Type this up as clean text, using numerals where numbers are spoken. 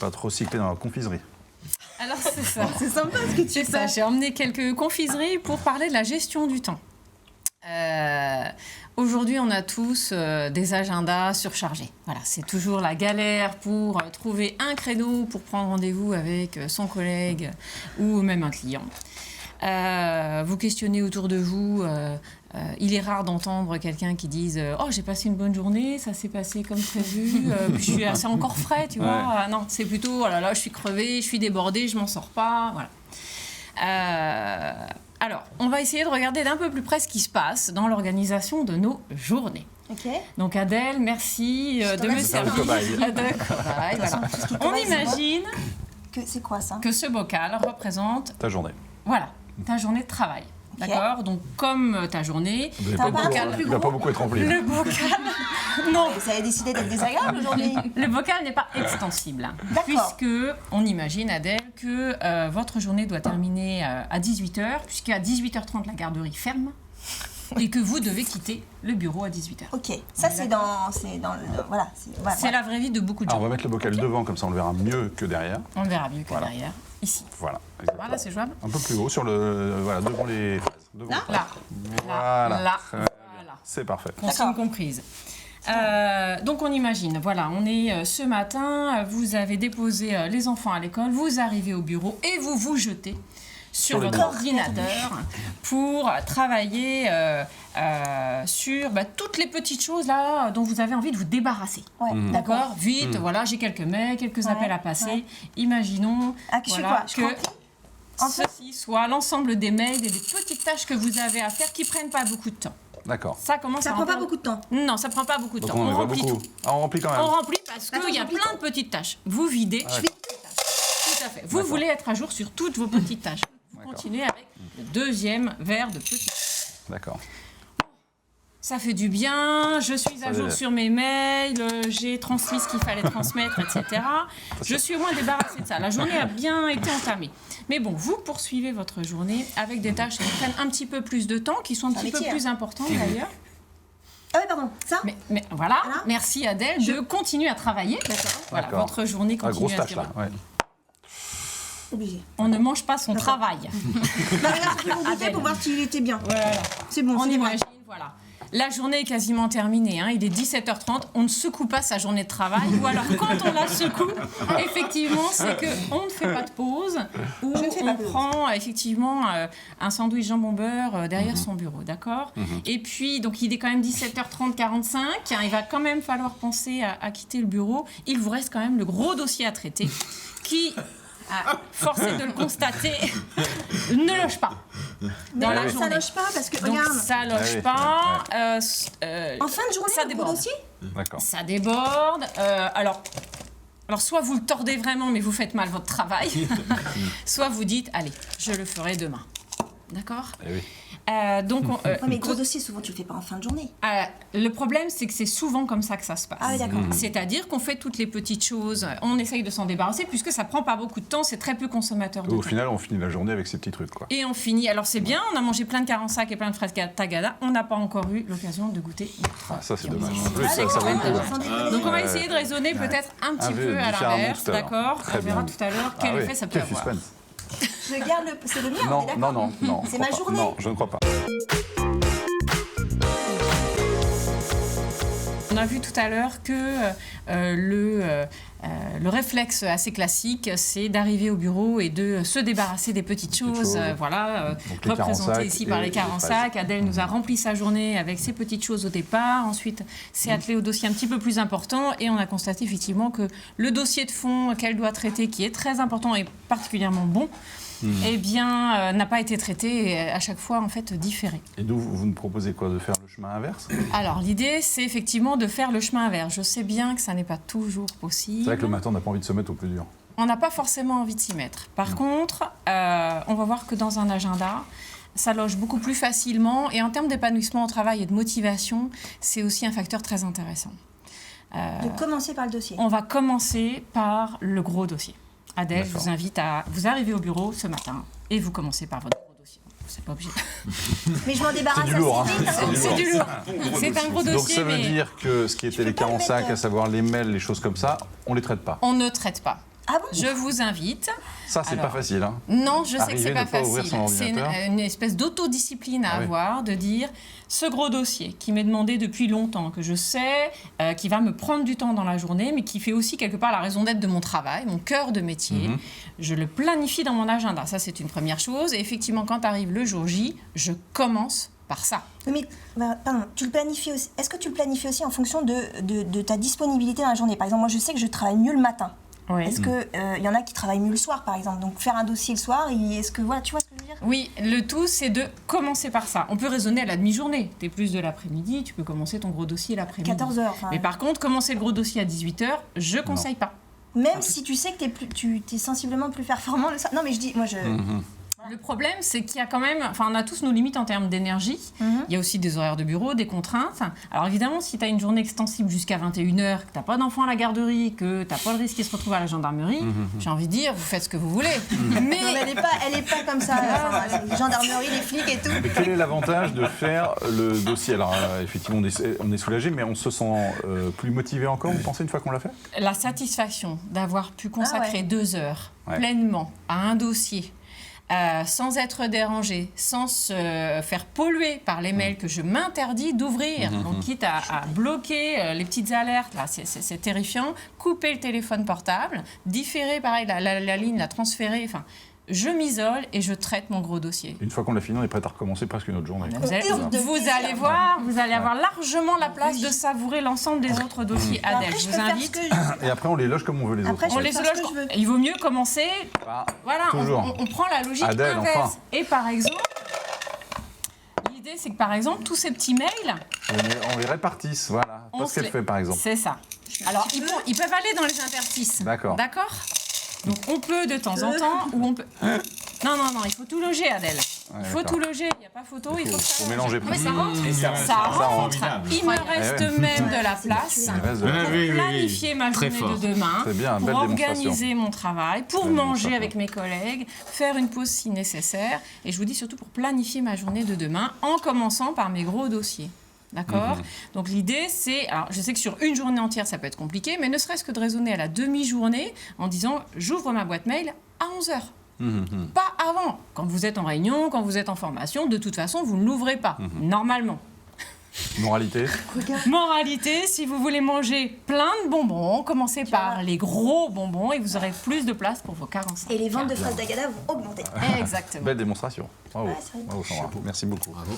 pas trop cycler dans la confiserie. Alors c'est ça. C'est sympa ce que tu C'est ça, fais. j'ai emmené quelques confiseries pour parler de la gestion du temps. Aujourd'hui, on a tous des agendas surchargés. Voilà, c'est toujours la galère pour trouver un créneau pour prendre rendez-vous avec son collègue ou même un client. Vous questionnez autour de vous. Il est rare d'entendre quelqu'un qui dise « Oh, j'ai passé une bonne journée, ça s'est passé comme prévu, puis je suis assez encore frais, tu vois. Ouais. Non, c'est plutôt « Oh là là, je suis crevée, je suis débordée, je m'en sors pas. » Voilà. Alors, on va essayer de regarder d'un peu plus près ce qui se passe dans l'organisation de nos journées. Ok. Donc Adèle, merci de me remercie. servir Cobaye. de cobaye, voilà. Tout ce qui On commence, c'est imagine C'est quoi ça? que ce bocal représente, Ta journée. voilà, ta journée de travail. Ok. D'accord? Donc, comme ta journée, Vous T'as allez pas un beaucoup, truc plus il va gros pas beaucoup être rempli. le bocal, non, Vous avez décidé d'être désagréable aujourd'hui. le bocal n'est pas extensible. D'accord. Puisque, on imagine, Adèle, que votre journée doit terminer à 18h, puisqu'à 18h30, la garderie ferme, et que vous devez quitter le bureau à 18h. Ok. Ça c'est dans voilà. Voilà. C'est la vraie vie de beaucoup de Alors, gens. on va mettre le bocal devant, comme ça on le verra mieux que derrière. On le verra mieux que Voilà. derrière, ici. Voilà. Voilà, c'est jouable. Un peu plus haut, sur le, voilà, devant les fraises. Devant. Là, Voilà. là, Très bien. voilà. C'est parfait. Consigne D'accord. comprise. Donc on imagine, voilà, on est ce matin, vous avez déposé les enfants à l'école, vous arrivez au bureau et vous vous jetez sur le votre bureau. ordinateur pour travailler sur toutes les petites choses là dont vous avez envie de vous débarrasser. Ouais. D'accord? Vite, voilà, j'ai quelques mails, quelques Ouais, appels à passer. ouais. Imaginons Ah, je fais voilà, quoi? Je que remplis En fait- ceci soit l'ensemble des mails et des petites tâches que vous avez à faire qui prennent pas beaucoup de temps. D'accord. Ça commence Ça à prend pas remplir- beaucoup de temps. Non, ça prend pas beaucoup de Donc temps. on On en voit remplit beaucoup. tout. Ah, on remplit quand même. On remplit parce Attends, qu'il y a j'emplis plein de petites tâches. Vous videz. Ah, Tout à fait. Vous D'accord. voulez être à jour sur toutes vos petites tâches. Vous D'accord. continuez avec le deuxième verre de petites tâches. D'accord. Ça fait du bien, je suis à Ça jour y est. sur mes mails, j'ai transmis ce qu'il fallait transmettre, etc. Je suis au moins débarrassée de ça. La journée a bien été entamée. Mais bon, vous poursuivez votre journée avec des tâches qui prennent un petit peu plus de temps, qui sont un C'est un petit peu métier, plus importantes d'ailleurs. Ah oui, pardon. Ça? Mais voilà, Voilà. merci Adèle de continuer à travailler. Voilà, D'accord. votre journée Ah, continue grosse à se tâche là. dérouler. Ouais. Obligé. On ne mange pas son travail. Non, mais là, c'est plus compliqué Adèle. pour voir s'il était bien. Voilà. C'est bon, On c'est des vrais. imagine, voilà. La journée est quasiment terminée, hein. Il est 17h30, on ne secoue pas sa journée de travail, ou alors quand on la secoue, effectivement, c'est qu'on ne fait pas de pause, ou Je ne fais on pas de pause. prend effectivement un sandwich jambon beurre derrière son bureau, d'accord? Et puis, donc il est quand même 17h30, 45, hein, il va quand même falloir penser à quitter le bureau. Il vous reste quand même le gros dossier à traiter, qui, force est de le constater, ne loge pas. Mais Dans là, la ça journée. loge pas parce que, Donc regarde, ça loge Ah oui. pas. en fin de journée, ça le gros déborde. dossier? D'accord. Ça déborde. Alors, soit vous le tordez vraiment, mais vous faites mal votre travail, soit vous dites, allez, je le ferai demain. D'accord? Eh oui. Donc, Ouais, mais gros dossier, souvent, tu le fais pas en fin de journée. le problème, c'est que c'est souvent comme ça que ça se passe. Ah oui, d'accord. C'est-à-dire qu'on fait toutes les petites choses, on essaye de s'en débarrasser, puisque ça prend pas beaucoup de temps, c'est très peu consommateur de Au temps. final, on finit la journée avec ces petits trucs, quoi. Et on finit. Alors c'est bien, on a mangé plein de carensac et plein de fraises tagada, on n'a pas encore eu l'occasion de goûter. Ah, ça, c'est dommage. En plus, Ah, ça d'accord, vaut le coup. sans déconner. Donc on va essayer de raisonner peut-être un petit peu à différemment l'inverse, tout à l'heure. d'accord? Très On verra bien. tout à l'heure quel Ah oui, effet ça peut quel avoir. suspense. Je garde le. C'est le mien, on est Non, d'accord? non, non, non. C'est je ma crois pas. journée. Non, je ne crois pas. On a vu tout à l'heure que le réflexe assez classique, c'est d'arriver au bureau et de se débarrasser des petites choses, choses. voilà, Donc, les représentées carensacs ici par et les les carensacs. Adèle nous a rempli sa journée avec ces petites choses au départ. Ensuite, s'est attelée au dossier un petit peu plus important et on a constaté effectivement que le dossier de fond qu'elle doit traiter, qui est très important et particulièrement bon, eh bien, n'a pas été traité et à chaque fois en fait différé. Et nous, vous nous proposez quoi? De faire le chemin inverse? Alors, l'idée, c'est effectivement de faire le chemin inverse. Je sais bien que ça n'est pas toujours possible. C'est vrai que le matin, on n'a pas envie de se mettre au plus dur. On n'a pas forcément envie de s'y mettre. Par contre, on va voir que dans un agenda, ça loge beaucoup plus facilement. Et en termes d'épanouissement au travail et de motivation, c'est aussi un facteur très intéressant. De commencer par le dossier. On va commencer par le gros dossier. Adèle, je D'accord. vous invite à vous arriver au bureau ce matin et vous commencez par votre gros dossier. C'est pas obligé. Mais je m'en débarrasse C'est du lourd, assez vite. hein. hein. C'est du lourd. C'est un gros dossier, Donc ça veut mais dire que ce qui était les peux pas le carensacs, mettre, à savoir les mails, les choses comme ça, on les traite pas. on ne traite pas. Ah bon? Je vous invite. Ça, c'est pas Alors, facile. Hein. Non, je sais que Arriver, c'est pas ne pas ouvrir facile. son C'est ordinateur. une espèce d'autodiscipline à Ah oui. avoir, de dire ce gros dossier qui m'est demandé depuis longtemps, que je sais, qui va me prendre du temps dans la journée, mais qui fait aussi quelque part la raison d'être de mon travail, mon cœur de métier. Je le planifie dans mon agenda. Ça, c'est une première chose. Et effectivement, quand arrive le jour J, je commence par ça. Mais, pardon, tu le planifies aussi. Est-ce que tu le planifies aussi en fonction de ta disponibilité dans la journée? Par exemple, moi, je sais que je travaille mieux le matin. Oui. Est-ce que y en a qui travaillent mieux le soir, par exemple? Donc, faire un dossier le soir, est-ce que, voilà, tu vois ce que je veux dire? Oui, le tout, c'est de commencer par ça. On peut raisonner à la demi-journée. Tu es plus de l'après-midi, tu peux commencer ton gros dossier l'après-midi. 14 heures. Enfin, Mais par contre, commencer le gros dossier à 18h, je ne conseille pas. même si tu sais que tu es sensiblement plus performant le soir. Non, mais je dis, moi, je... Le problème, c'est qu'il y a quand même... Enfin, on a tous nos limites en termes d'énergie. Il y a aussi des horaires de bureau, des contraintes. Alors évidemment, si tu as une journée extensible jusqu'à 21h, que tu n'as pas d'enfant à la garderie, que tu n'as pas le risque qu'il se retrouve à la gendarmerie, j'ai envie de dire, vous faites ce que vous voulez. Mais... Non, mais elle est pas comme ça. Enfin, les gendarmeries, les flics et tout. Mais quel est l'avantage de faire le dossier? Alors, effectivement, on est soulagé, mais on se sent plus motivé encore, vous pensez, une fois qu'on l'a fait? La satisfaction d'avoir pu consacrer 2 heures pleinement à un dossier, sans être dérangé, sans se faire polluer par les mails que je m'interdis d'ouvrir, donc quitte à bloquer les petites alertes, là, c'est terrifiant, couper le téléphone portable, différer pareil la ligne, la transférer, enfin... Je m'isole et je traite mon gros dossier. Une fois qu'on l'a fini, on est prêt à recommencer presque une autre journée. Vous allez voir, vous allez avoir largement la place de savourer l'ensemble des autres dossiers. Adèle, Après, je je vous peux faire invite. ce que je... Et après, on les loge comme on veut les Après, autres. On en fait. les faire ce loge. que je veux. Il vaut mieux commencer. Ah, Voilà, toujours. on prend la logique Adèle, inverse. enfin. Et par exemple, l'idée c'est que par exemple, tous ces petits mails, on les répartisse, voilà. On Pas ce se qu'elle les- fait, par exemple. c'est ça. Alors, ils peuvent aller dans les interstices. D'accord. D'accord. Donc, on peut de temps en temps, ou on peut... Non, il faut tout loger, Adèle. Il faut d'accord. tout loger, il n'y a pas photo, il faut que ça faut mélanger Non, mais plus. ça rentre. Et Ça rentre. formidable. Il me reste Eh ouais. même de la place Il reste de- Ouais, oui, oui, oui. planifier ma Très journée fort. de demain, C'est bien, pour belle démonstration. organiser mon travail, pour Belle manger démonstration. avec mes collègues, faire une pause si nécessaire, et je vous dis surtout pour planifier ma journée de demain, en commençant par mes gros dossiers. D'accord. Donc l'idée, c'est... Alors, je sais que sur une journée entière, ça peut être compliqué, mais ne serait-ce que de raisonner à la demi-journée en disant « j'ouvre ma boîte mail à 11h ». Pas avant. Quand vous êtes en réunion, quand vous êtes en formation, de toute façon, vous ne l'ouvrez pas, normalement. Moralité. Moralité, si vous voulez manger plein de bonbons, commencez par les gros bonbons et vous aurez plus de place pour vos 45. Et les ventes de fraises d'Agada vont augmenter. Exactement. Belle démonstration. Bravo. Ouais, c'est vrai. Bravo, Sandra. Merci beaucoup. Bravo.